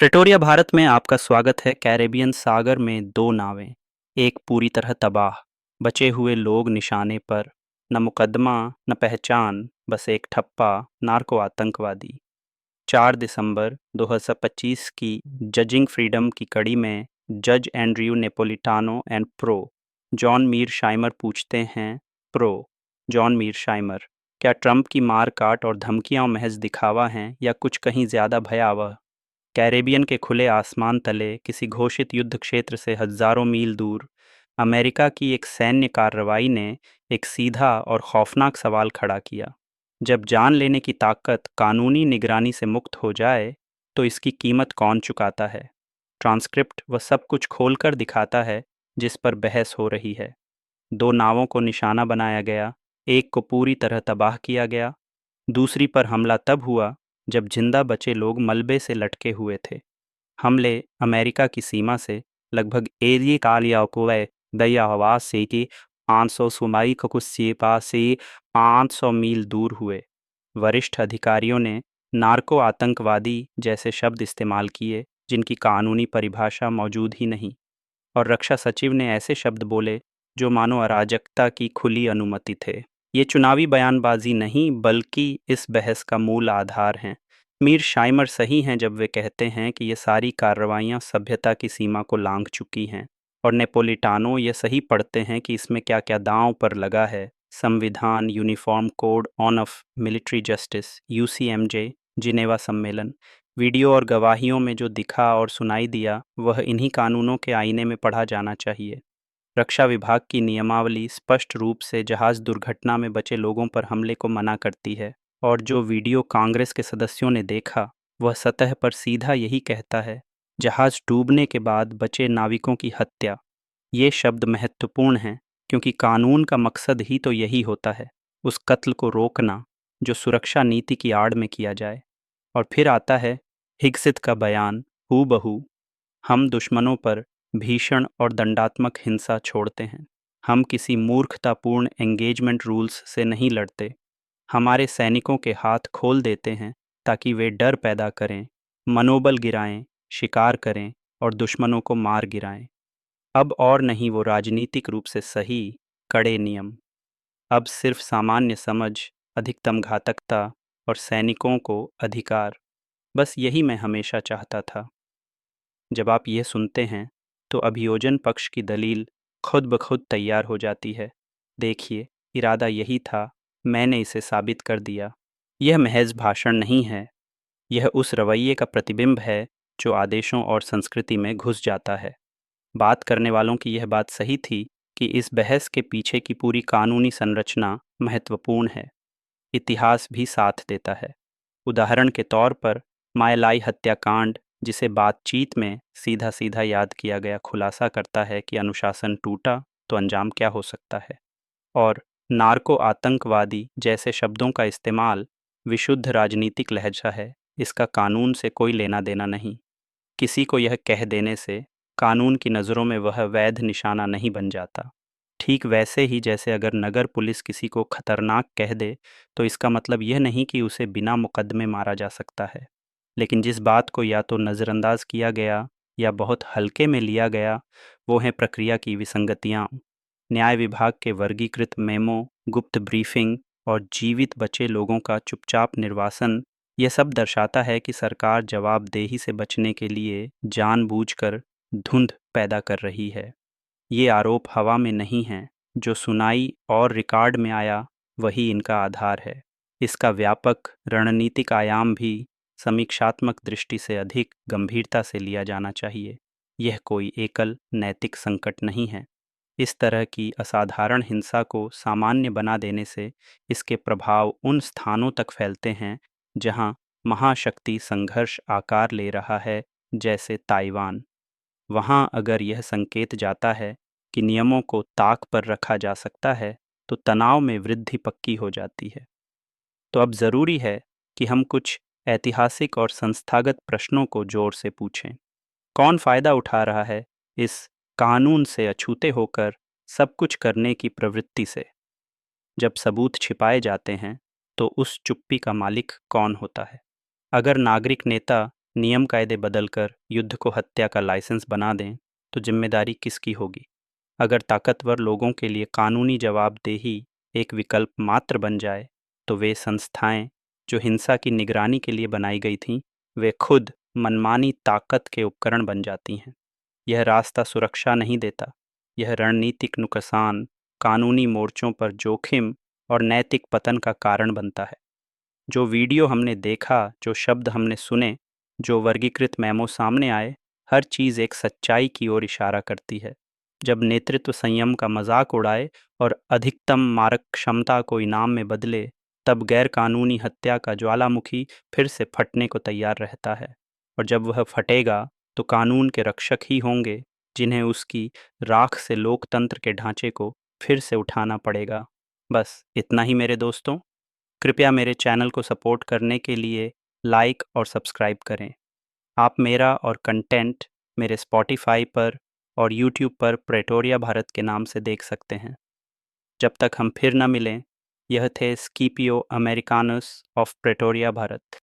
Pretoria Bharat में आपका स्वागत है। कैरेबियन सागर में दो नावें, एक पूरी तरह तबाह, बचे हुए लोग निशाने पर, न मुकदमा न पहचान, बस एक ठप्पा नार्को आतंकवादी। 4 दिसंबर 2025 की जजिंग फ्रीडम की कड़ी में जज Andrew Napolitano and prof John Mearsheimer पूछते हैं। प्रो जॉन मीर शाइमर, क्या ट्रंप की मार काट और धमकियां महज दिखावा हैं या कुछ कहीं ज्यादा भयावह? कैरेबियन के खुले आसमान तले किसी घोषित युद्ध क्षेत्र से हजारों मील दूर अमेरिका की एक सैन्य कार्रवाई ने एक सीधा और खौफनाक सवाल खड़ा किया। जब जान लेने की ताकत कानूनी निगरानी से मुक्त हो जाए तो इसकी कीमत कौन चुकाता है? ट्रांसक्रिप्ट वह सब कुछ खोलकर दिखाता है जिस पर बहस हो रही है। दो नावों को निशाना बनाया गया, एक को पूरी तरह तबाह किया गया, दूसरी पर हमला तब हुआ जब जिंदा बचे लोग मलबे से लटके हुए थे। हमले अमेरिका की सीमा से लगभग एरी कालियाकुवे दयावास से कि 500 सुमाई ककुस्सीपा से 500 मील दूर हुए। वरिष्ठ अधिकारियों ने नार्को आतंकवादी जैसे शब्द इस्तेमाल किए जिनकी कानूनी परिभाषा मौजूद ही नहीं, और रक्षा सचिव ने ऐसे शब्द बोले जो मानो अराजकता की खुली अनुमति थे। ये चुनावी बयानबाजी नहीं बल्कि इस बहस का मूल आधार हैं। मीर शाइमर सही हैं जब वे कहते हैं कि ये सारी कार्रवाइयाँ सभ्यता की सीमा को लांघ चुकी हैं, और नेपोलिटानो ये सही पढ़ते हैं कि इसमें क्या क्या दांव पर लगा है। संविधान, uniform code on of military justice UCMJ, Geneva सम्मेलन। वीडियो और गवाहियों में जो दिखा और सुनाई दिया वह इन्हीं कानूनों के आईने में पढ़ा जाना चाहिए। रक्षा विभाग की नियमावली स्पष्ट रूप से जहाज दुर्घटना में बचे लोगों पर हमले को मना करती है, और जो वीडियो कांग्रेस के सदस्यों ने देखा वह सतह पर सीधा यही कहता है, जहाज डूबने के बाद बचे नाविकों की हत्या। ये शब्द महत्वपूर्ण हैं क्योंकि कानून का मकसद ही तो यही होता है, उस कत्ल को रोकना जो सुरक्षा नीति की आड़ में किया जाए। और फिर आता है हिग्सित का बयान, हूबहू, हम दुश्मनों पर भीषण और दंडात्मक हिंसा छोड़ते हैं। हम किसी मूर्खतापूर्ण एंगेजमेंट रूल्स से नहीं लड़ते। हमारे सैनिकों के हाथ खोल देते हैं ताकि वे डर पैदा करें, मनोबल गिराएं, शिकार करें और दुश्मनों को मार गिराएं। अब और नहीं वो राजनीतिक रूप से सही कड़े नियम, अब सिर्फ सामान्य समझ, अधिकतम घातकता और सैनिकों को अधिकार। बस यही मैं हमेशा चाहता था। जब आप ये सुनते हैं तो अभियोजन पक्ष की दलील खुद ब खुद तैयार हो जाती है। देखिए, इरादा यही था, मैंने इसे साबित कर दिया। यह महज भाषण नहीं है, यह उस रवैये का प्रतिबिंब है जो आदेशों और संस्कृति में घुस जाता है। बात करने वालों की यह बात सही थी कि इस बहस के पीछे की पूरी कानूनी संरचना महत्वपूर्ण है। इतिहास भी साथ देता है। उदाहरण के तौर पर मायलाई हत्याकांड, जिसे बातचीत में सीधा सीधा याद किया गया, खुलासा करता है कि अनुशासन टूटा तो अंजाम क्या हो सकता है। और नार्को आतंकवादी जैसे शब्दों का इस्तेमाल विशुद्ध राजनीतिक लहजा है, इसका कानून से कोई लेना देना नहीं। किसी को यह कह देने से कानून की नज़रों में वह वैध निशाना नहीं बन जाता। ठीक वैसे ही जैसे अगर नगर पुलिस किसी को खतरनाक कह दे तो इसका मतलब यह नहीं कि उसे बिना मुकदमे मारा जा सकता है। लेकिन जिस बात को या तो नज़रअंदाज किया गया या बहुत हल्के में लिया गया वो है प्रक्रिया की विसंगतियाँ। न्याय विभाग के वर्गीकृत मेमो, गुप्त ब्रीफिंग और जीवित बचे लोगों का चुपचाप निर्वासन, यह सब दर्शाता है कि सरकार जवाबदेही से बचने के लिए जानबूझकर धुंध पैदा कर रही है। ये आरोप हवा में नहीं हैं, जो सुनाई और रिकॉर्ड में आया वही इनका आधार है। इसका व्यापक रणनीतिक आयाम भी समीक्षात्मक दृष्टि से अधिक गंभीरता से लिया जाना चाहिए। यह कोई एकल नैतिक संकट नहीं है। इस तरह की असाधारण हिंसा को सामान्य बना देने से इसके प्रभाव उन स्थानों तक फैलते हैं जहां महाशक्ति संघर्ष आकार ले रहा है, जैसे ताइवान। वहां अगर यह संकेत जाता है कि नियमों को ताक पर रखा जा सकता है तो तनाव में वृद्धि पक्की हो जाती है। तो अब ज़रूरी है कि हम कुछ ऐतिहासिक और संस्थागत प्रश्नों को जोर से पूछें। कौन फ़ायदा उठा रहा है इस कानून से अछूते होकर सब कुछ करने की प्रवृत्ति से? जब सबूत छिपाए जाते हैं तो उस चुप्पी का मालिक कौन होता है? अगर नागरिक नेता नियम कायदे बदलकर युद्ध को हत्या का लाइसेंस बना दें तो जिम्मेदारी किसकी होगी? अगर ताकतवर लोगों के लिए कानूनी जवाबदेही एक विकल्प मात्र बन जाए तो वे संस्थाएं जो हिंसा की निगरानी के लिए बनाई गई थीं, वे खुद मनमानी ताकत के उपकरण बन जाती हैं। यह रास्ता सुरक्षा नहीं देता, यह रणनीतिक नुकसान, कानूनी मोर्चों पर जोखिम और नैतिक पतन का कारण बनता है। जो वीडियो हमने देखा, जो शब्द हमने सुने, जो वर्गीकृत मेमो सामने आए, हर चीज़ एक सच्चाई की ओर इशारा करती है। जब नेतृत्व संयम का मजाक उड़ाए और अधिकतम मारक क्षमता को इनाम में बदले, तब गैर कानूनी हत्या का ज्वालामुखी फिर से फटने को तैयार रहता है। और जब वह फटेगा तो कानून के रक्षक ही होंगे जिन्हें उसकी राख से लोकतंत्र के ढांचे को फिर से उठाना पड़ेगा। बस इतना ही मेरे दोस्तों। कृपया मेरे चैनल को सपोर्ट करने के लिए लाइक और सब्सक्राइब करें। आप मेरा और कंटेंट मेरे स्पॉटिफाई पर और यूट्यूब पर प्रेटोरिया भारत के नाम से देख सकते हैं। जब तक हम फिर न मिलें, यह थे स्कीपियो अमेरिकानस ऑफ प्रेटोरिया भारत।